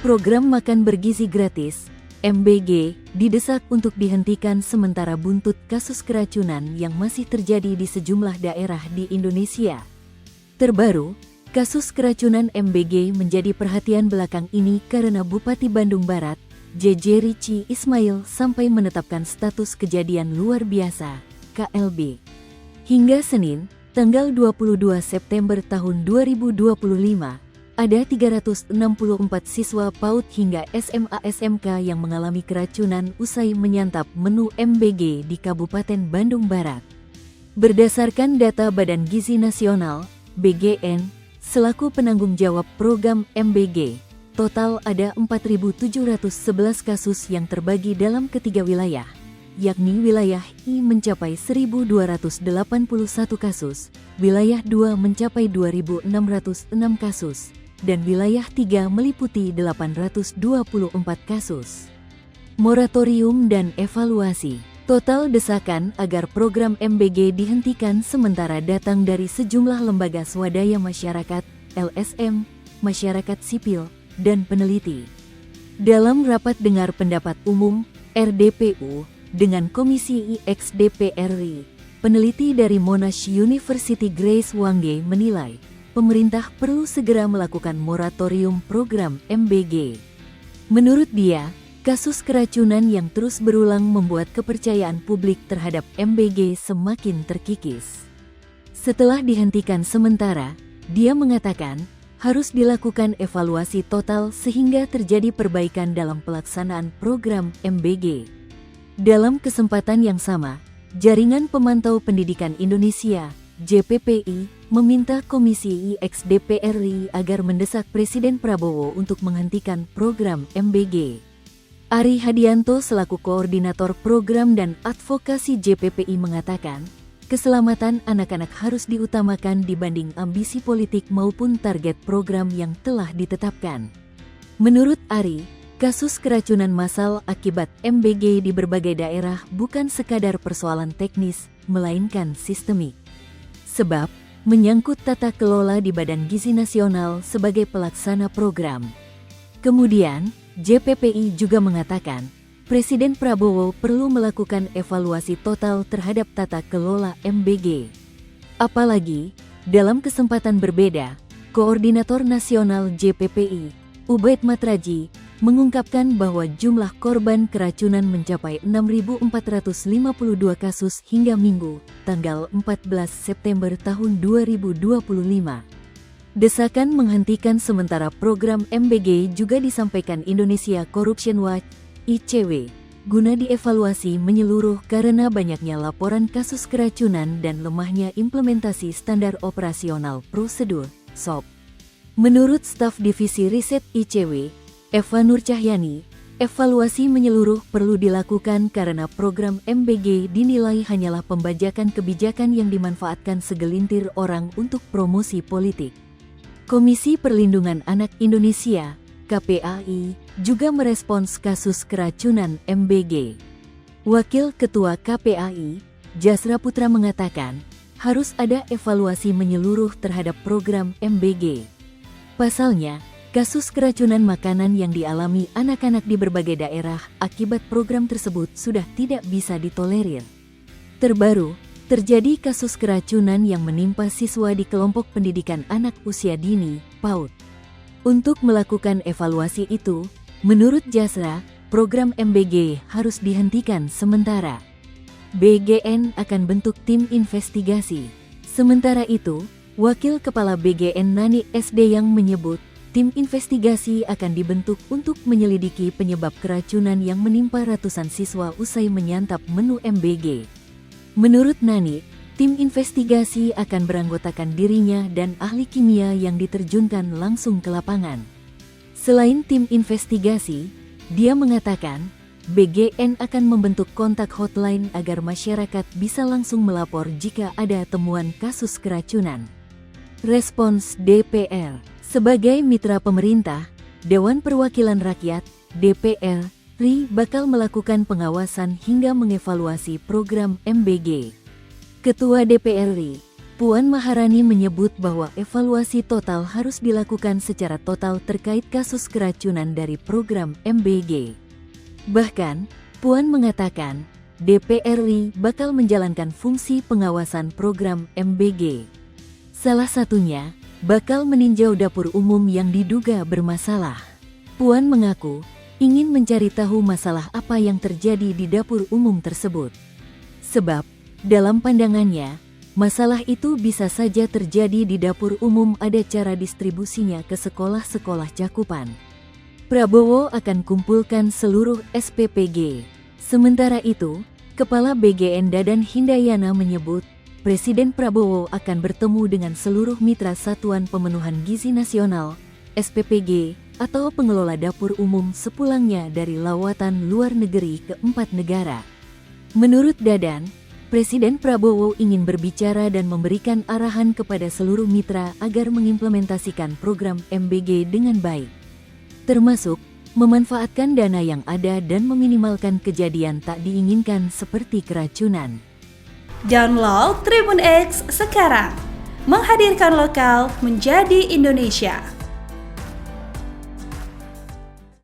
program makan bergizi gratis, MBG, didesak untuk dihentikan sementara buntut kasus keracunan yang masih terjadi di sejumlah daerah di Indonesia. Terbaru, kasus keracunan MBG menjadi perhatian belakang ini karena Bupati Bandung Barat, JJ Rici Ismail sampai menetapkan status kejadian luar biasa, KLB. Hingga Senin, tanggal 22 September tahun 2025, ada 364 siswa PAUD hingga SMA-SMK yang mengalami keracunan usai menyantap menu MBG di Kabupaten Bandung Barat. Berdasarkan data Badan Gizi Nasional, BGN, selaku penanggung jawab program MBG, total ada 4.711 kasus yang terbagi dalam ketiga wilayah, yakni wilayah I mencapai 1.281 kasus, wilayah 2 mencapai 2.606 kasus, dan wilayah 3 meliputi 824 kasus. Moratorium dan evaluasi. Total desakan agar program MBG dihentikan sementara datang dari sejumlah lembaga swadaya masyarakat, LSM, masyarakat sipil, dan peneliti. Dalam rapat dengar pendapat umum, RDPU, dengan Komisi IX DPR RI, peneliti dari Monash University Grace Wangge menilai, pemerintah perlu segera melakukan moratorium program MBG. Menurut dia, kasus keracunan yang terus berulang membuat kepercayaan publik terhadap MBG semakin terkikis. Setelah dihentikan sementara, dia mengatakan, harus dilakukan evaluasi total sehingga terjadi perbaikan dalam pelaksanaan program MBG. Dalam kesempatan yang sama, Jaringan Pemantau Pendidikan Indonesia, JPPI, meminta Komisi IX DPR RI agar mendesak Presiden Prabowo untuk menghentikan program MBG. Ari Hadianto selaku Koordinator Program dan Advokasi JPPI mengatakan, keselamatan anak-anak harus diutamakan dibanding ambisi politik maupun target program yang telah ditetapkan. Menurut Ari, kasus keracunan massal akibat MBG di berbagai daerah bukan sekadar persoalan teknis, melainkan sistemik. Sebab, menyangkut tata kelola di Badan Gizi Nasional sebagai pelaksana program. Kemudian, JPPI juga mengatakan, Presiden Prabowo perlu melakukan evaluasi total terhadap tata kelola MBG. Apalagi, dalam kesempatan berbeda, Koordinator Nasional JPPI, Ubaid Matraji, mengungkapkan bahwa jumlah korban keracunan mencapai 6.452 kasus hingga Minggu, tanggal 14 September tahun 2025. Desakan menghentikan sementara program MBG juga disampaikan Indonesia Corruption Watch, ICW, guna dievaluasi menyeluruh karena banyaknya laporan kasus keracunan dan lemahnya implementasi standar operasional prosedur, SOP. Menurut staf Divisi Riset ICW, Eva Nur Cahyani, evaluasi menyeluruh perlu dilakukan karena program MBG dinilai hanyalah pembajakan kebijakan yang dimanfaatkan segelintir orang untuk promosi politik. Komisi Perlindungan Anak Indonesia, KPAI, juga merespons kasus keracunan MBG. Wakil Ketua KPAI, Jasra Putra mengatakan, harus ada evaluasi menyeluruh terhadap program MBG. Pasalnya, kasus keracunan makanan yang dialami anak-anak di berbagai daerah akibat program tersebut sudah tidak bisa ditolerir. Terbaru, terjadi kasus keracunan yang menimpa siswa di kelompok pendidikan anak usia dini, PAUD. Untuk melakukan evaluasi itu, menurut Jasra, program MBG harus dihentikan sementara. BGN akan bentuk tim investigasi. Sementara itu, Wakil Kepala BGN Nani SD yang menyebut, tim investigasi akan dibentuk untuk menyelidiki penyebab keracunan yang menimpa ratusan siswa usai menyantap menu MBG. Menurut Nani, tim investigasi akan beranggotakan dirinya dan ahli kimia yang diterjunkan langsung ke lapangan. Selain tim investigasi, dia mengatakan, BGN akan membentuk kontak hotline agar masyarakat bisa langsung melapor jika ada temuan kasus keracunan. Respons DPR. Sebagai mitra pemerintah, Dewan Perwakilan Rakyat, DPR, RI bakal melakukan pengawasan hingga mengevaluasi program MBG. Ketua DPR RI, Puan Maharani menyebut bahwa evaluasi total harus dilakukan secara total terkait kasus keracunan dari program MBG. Bahkan, Puan mengatakan, DPR RI bakal menjalankan fungsi pengawasan program MBG. Salah satunya, bakal meninjau dapur umum yang diduga bermasalah. Puan mengaku, ingin mencari tahu masalah apa yang terjadi di dapur umum tersebut. Sebab, dalam pandangannya, masalah itu bisa saja terjadi di dapur umum ada cara distribusinya ke sekolah-sekolah cakupan. Prabowo akan kumpulkan seluruh SPPG. Sementara itu, Kepala BGN Dadan Hindayana menyebut, Presiden Prabowo akan bertemu dengan seluruh mitra Satuan Pemenuhan Gizi Nasional, SPPG, atau pengelola dapur umum sepulangnya dari lawatan luar negeri ke 4 negara. Menurut Dadan, Presiden Prabowo ingin berbicara dan memberikan arahan kepada seluruh mitra agar mengimplementasikan program MBG dengan baik, termasuk memanfaatkan dana yang ada dan meminimalkan kejadian tak diinginkan seperti keracunan. Download Tribun X sekarang, menghadirkan lokal menjadi Indonesia.